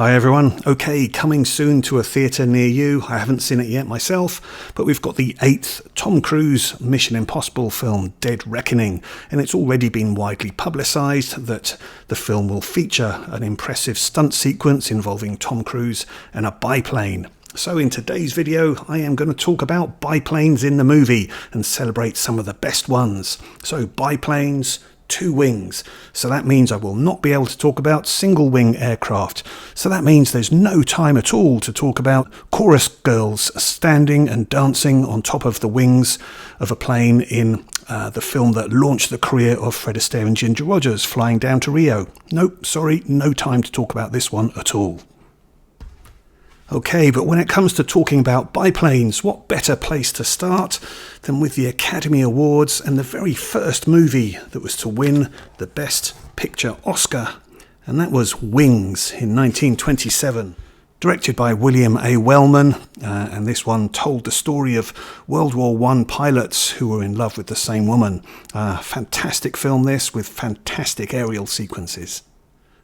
Hi everyone. Okay, coming soon to a theatre near you. I haven't seen it yet myself, but we've got the 8th Tom Cruise Mission Impossible film, Dead Reckoning, and it's already been widely publicised that the film will feature an impressive stunt sequence involving Tom Cruise and a biplane. So in today's video, I am going to talk about biplanes in the movie and celebrate some of the best ones. So biplanes, 2 wings. So that means I will not be able to talk about single wing aircraft. So that means there's no time at all to talk about chorus girls standing and dancing on top of the wings of a plane in the film that launched the career of Fred Astaire and Ginger Rogers, Flying Down to Rio. Nope, sorry, no time to talk about this one at all. Okay, but when it comes to talking about biplanes, what better place to start than with the Academy Awards and the very first movie that was to win the Best Picture Oscar, and that was Wings in 1927. Directed by William A. Wellman, and this one told the story of World War I pilots who were in love with the same woman. Fantastic film this, with fantastic aerial sequences.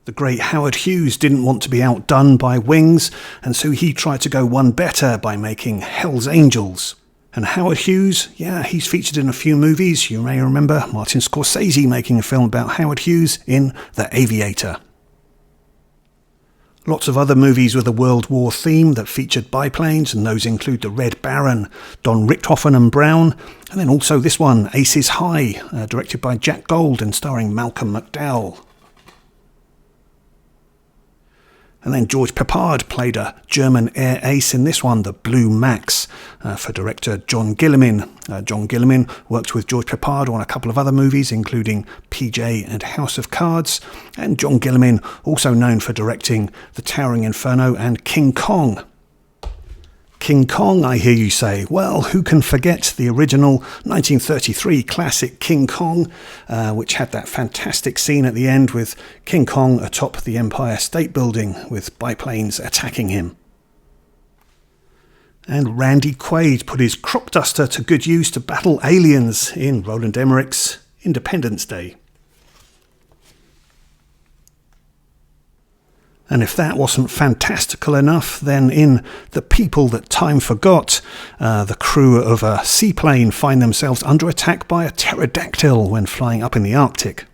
The great Howard Hughes didn't want to be outdone by Wings, and so he tried to go one better by making Hell's Angels. And Howard Hughes, yeah, he's featured in a few movies. You may remember Martin Scorsese making a film about Howard Hughes in The Aviator. Lots of other movies with a World War theme that featured biplanes, and those include The Red Baron, Don Richthofen and Brown, and then also this one, Aces High, directed by Jack Gold and starring Malcolm McDowell. And then George Peppard played a German air ace in this one, the Blue Max, for director John Gilliman. John Gilliman worked with George Peppard on a couple of other movies, including PJ and House of Cards. And John Gilliman, also known for directing The Towering Inferno and King Kong. King Kong, I hear you say. Well, who can forget the original 1933 classic King Kong, which had that fantastic scene at the end with King Kong atop the Empire State Building with biplanes attacking him. And Randy Quaid put his crop duster to good use to battle aliens in Roland Emmerich's Independence Day. And if that wasn't fantastical enough, then in The People That Time Forgot, the crew of a seaplane find themselves under attack by a pterodactyl when flying up in the Arctic.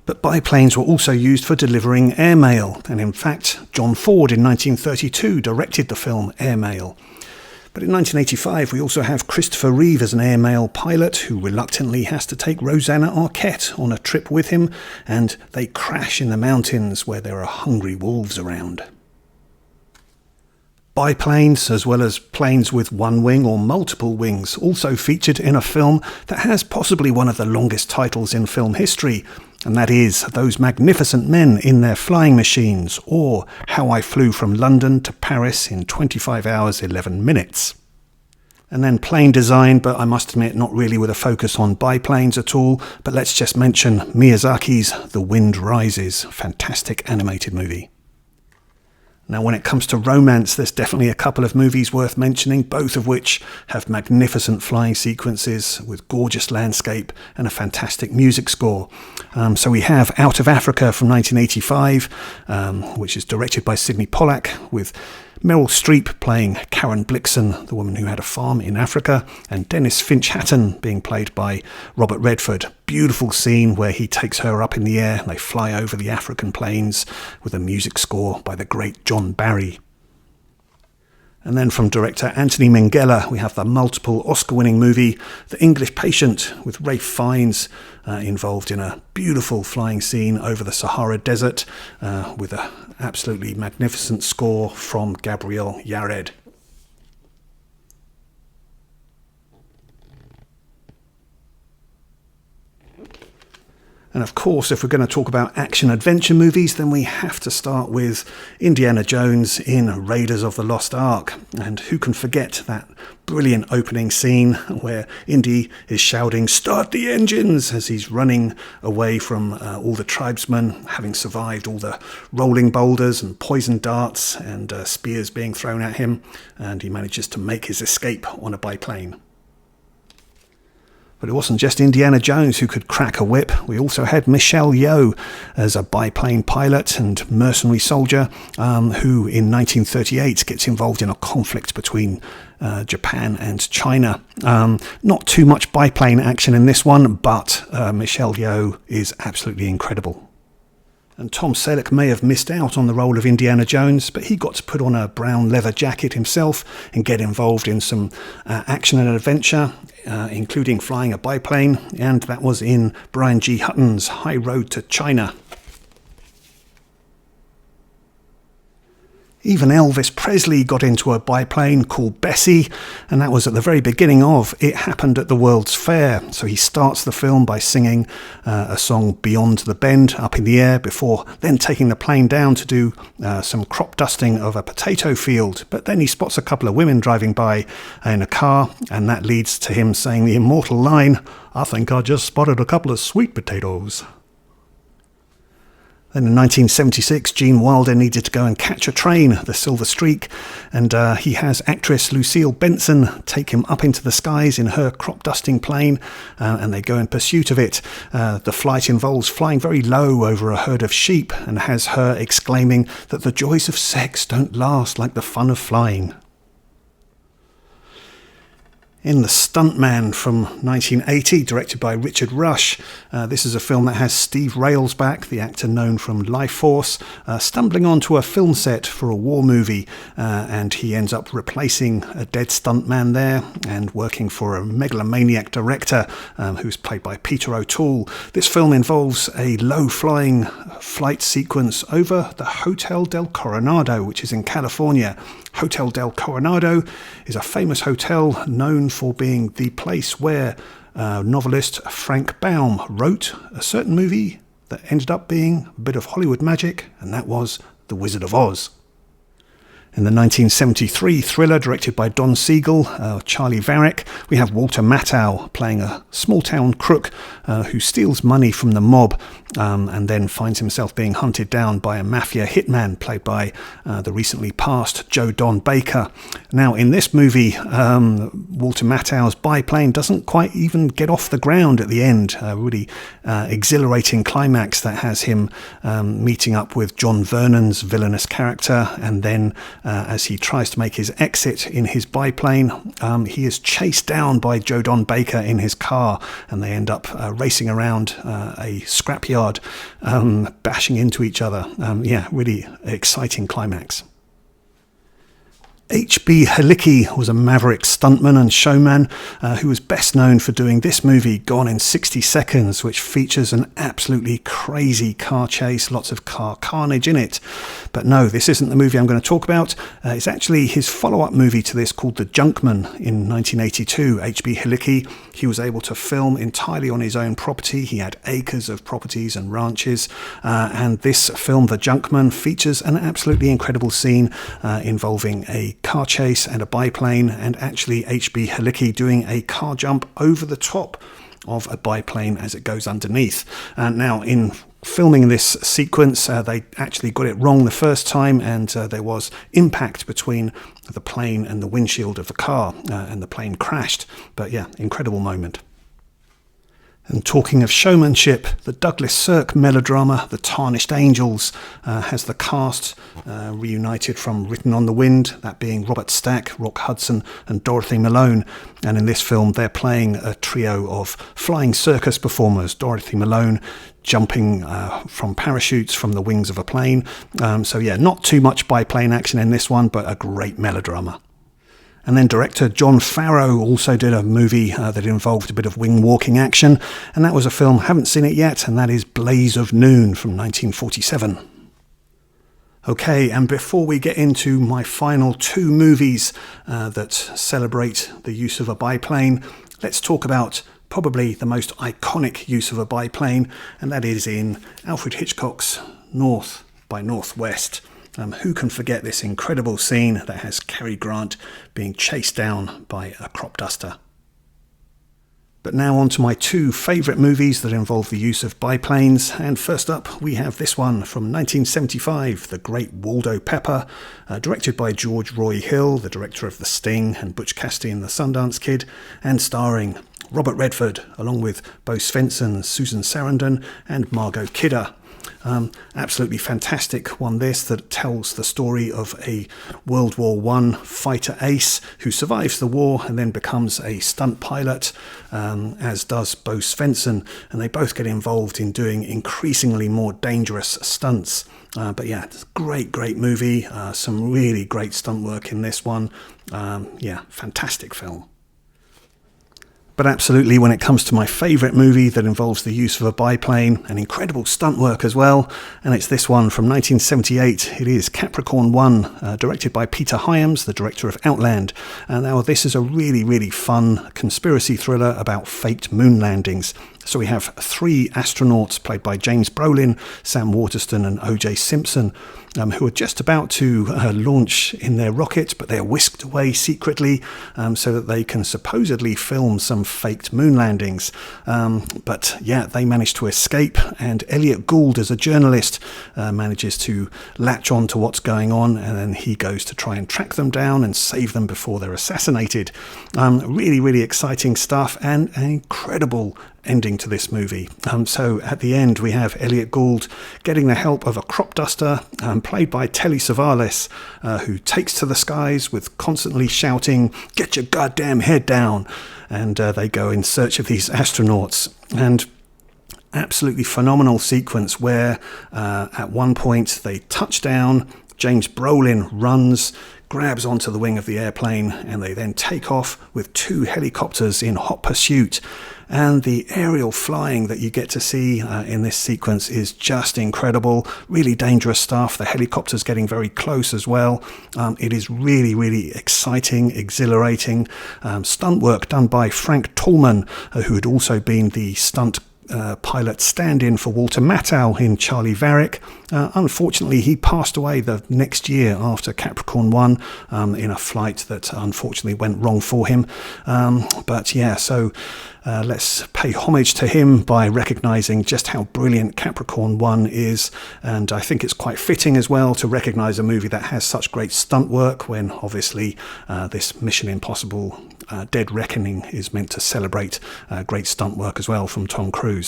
But biplanes were also used for delivering airmail, and in fact, John Ford in 1932 directed the film Airmail. But in 1985, we also have Christopher Reeve as an airmail pilot who reluctantly has to take Rosanna Arquette on a trip with him, and they crash in the mountains where there are hungry wolves around. Biplanes, as well as planes with one wing or multiple wings, also featured in a film that has possibly one of the longest titles in film history, and that is Those Magnificent Men in Their Flying Machines, or How I Flew from London to Paris in 25 hours 11 minutes. And then plane design, but I must admit not really with a focus on biplanes at all, but let's just mention Miyazaki's The Wind Rises, fantastic animated movie. Now, when it comes to romance, there's definitely a couple of movies worth mentioning, both of which have magnificent flying sequences with gorgeous landscape and a fantastic music score. So we have Out of Africa from 1985, which is directed by Sidney Pollack, with Meryl Streep playing Karen Blixen, the woman who had a farm in Africa, and Dennis Finch Hatton being played by Robert Redford. Beautiful scene where he takes her up in the air and they fly over the African plains with a music score by the great John Barry. And then from director Anthony Minghella, we have the multiple Oscar-winning movie The English Patient, with Ralph Fiennes involved in a beautiful flying scene over the Sahara Desert with an absolutely magnificent score from Gabriel Yared. And of course, if we're going to talk about action-adventure movies, then we have to start with Indiana Jones in Raiders of the Lost Ark. And who can forget that brilliant opening scene where Indy is shouting, "Start the engines!" as he's running away from all the tribesmen, having survived all the rolling boulders and poison darts and spears being thrown at him. And he manages to make his escape on a biplane. But it wasn't just Indiana Jones who could crack a whip. We also had Michelle Yeoh as a biplane pilot and mercenary soldier who in 1938 gets involved in a conflict between Japan and China. Not too much biplane action in this one, but Michelle Yeoh is absolutely incredible. And Tom Selleck may have missed out on the role of Indiana Jones, but he got to put on a brown leather jacket himself and get involved in some action and adventure, including flying a biplane, and that was in Brian G. Hutton's High Road to China. Even Elvis Presley got into a biplane called Bessie, and that was at the very beginning of It Happened at the World's Fair. So he starts the film by singing a song Beyond the Bend, Up in the Air, before then taking the plane down to do some crop dusting of a potato field. But then he spots a couple of women driving by in a car, and that leads to him saying the immortal line, "I think I just spotted a couple of sweet potatoes." Then in 1976, Gene Wilder needed to go and catch a train, the Silver Streak, and he has actress Lucille Benson take him up into the skies in her crop dusting plane, and they go in pursuit of it. The flight involves flying very low over a herd of sheep and has her exclaiming that the joys of sex don't last like the fun of flying. In The Stuntman from 1980, directed by Richard Rush, this is a film that has Steve Railsback, the actor known from Life Force, stumbling onto a film set for a war movie, and he ends up replacing a dead stuntman there and working for a megalomaniac director who's played by Peter O'Toole. This film involves a low-flying flight sequence over the Hotel del Coronado, which is in California. Hotel del Coronado is a famous hotel known for being the place where novelist Frank Baum wrote a certain movie that ended up being a bit of Hollywood magic, and that was The Wizard of Oz. In the 1973 thriller directed by Don Siegel, Charlie Varick, we have Walter Matthau playing a small-town crook who steals money from the mob and then finds himself being hunted down by a mafia hitman played by the recently passed Joe Don Baker. Now, in this movie, Walter Matthau's biplane doesn't quite even get off the ground at the end. A really exhilarating climax that has him meeting up with John Vernon's villainous character, and then as he tries to make his exit in his biplane, he is chased down by Joe Don Baker in his car, and they end up racing around a scrapyard, bashing into each other. Really exciting climax. H.B. Halicki was a maverick stuntman and showman who was best known for doing this movie, Gone in 60 Seconds, which features an absolutely crazy car chase, lots of car carnage in it. But no, this isn't the movie I'm going to talk about. It's actually his follow-up movie to this called The Junkman in 1982. H.B. Halicki, he was able to film entirely on his own property. He had acres of properties and ranches, and this film, The Junkman, features an absolutely incredible scene involving a car chase and a biplane, and actually H.B. Halicki doing a car jump over the top of a biplane as it goes underneath. Now, in filming this sequence, they actually got it wrong the first time, and there was impact between the plane and the windshield of the car, and the plane crashed. But yeah, incredible moment. And talking of showmanship, the Douglas Sirk melodrama The Tarnished Angels has the cast reunited from Written on the Wind, that being Robert Stack, Rock Hudson and Dorothy Malone. And in this film they're playing a trio of flying circus performers, Dorothy Malone jumping from parachutes from the wings of a plane. Not too much biplane action in this one, but a great melodrama. And then director John Farrow also did a movie that involved a bit of wing walking action, and that was a film, haven't seen it yet, and that is Blaze of Noon from 1947. Okay, and before we get into my final two movies that celebrate the use of a biplane, let's talk about probably the most iconic use of a biplane, and that is in Alfred Hitchcock's North by Northwest. Who can forget this incredible scene that has Cary Grant being chased down by a crop duster? But now on to my two favourite movies that involve the use of biplanes, and first up we have this one from 1975, The Great Waldo Pepper, directed by George Roy Hill, the director of The Sting and Butch Cassidy and the Sundance Kid, and starring Robert Redford, along with Bo Svensson, Susan Sarandon and Margot Kidder. Absolutely fantastic one, this, that tells the story of a World War I fighter ace who survives the war and then becomes a stunt pilot, as does Bo Svensson, and they both get involved in doing increasingly more dangerous stunts. But yeah, it's a great movie. Some really great stunt work in this one. Yeah, fantastic film. But absolutely, when it comes to my favourite movie that involves the use of a biplane and incredible stunt work as well, and it's this one from 1978. It is Capricorn 1, directed by Peter Hyams, the director of Outland. And now this is a really fun conspiracy thriller about faked moon landings. So we have 3 astronauts played by James Brolin, Sam Waterston and O.J. Simpson, who are just about to launch in their rocket, but they're whisked away secretly so that they can supposedly film some faked moon landings. But yeah, they manage to escape, and Elliot Gould, as a journalist, manages to latch on to what's going on, and then he goes to try and track them down and save them before they're assassinated. Really exciting stuff, and an incredible ending to this movie. So at the end we have Elliot Gould getting the help of a crop duster played by Telly Savalas, who takes to the skies with constantly shouting, "Get your goddamn head down!" And they go in search of these astronauts. And absolutely phenomenal sequence where at one point they touch down, James Brolin runs, grabs onto the wing of the airplane, and they then take off with 2 helicopters in hot pursuit. And the aerial flying that you get to see in this sequence is just incredible. Really dangerous stuff. The helicopters getting very close as well. It is really exciting, exhilarating. Stunt work done by Frank Tallman, who had also been the stunt pilot stand-in for Walter Matthau in Charlie Varick. Unfortunately, he passed away the next year after Capricorn 1 in a flight that unfortunately went wrong for him. But yeah, so let's pay homage to him by recognising just how brilliant Capricorn 1 is, and I think it's quite fitting as well to recognise a movie that has such great stunt work when obviously this Mission Impossible Dead Reckoning is meant to celebrate great stunt work as well from Tom Cruise.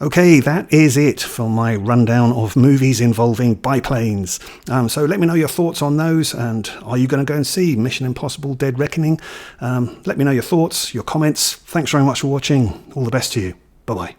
Okay, that is it for my rundown of movies involving biplanes. So let me know your thoughts on those, and are you going to go and see Mission Impossible Dead Reckoning? Let me know your thoughts, your comments. Thanks very much for watching. All the best to you. Bye-bye.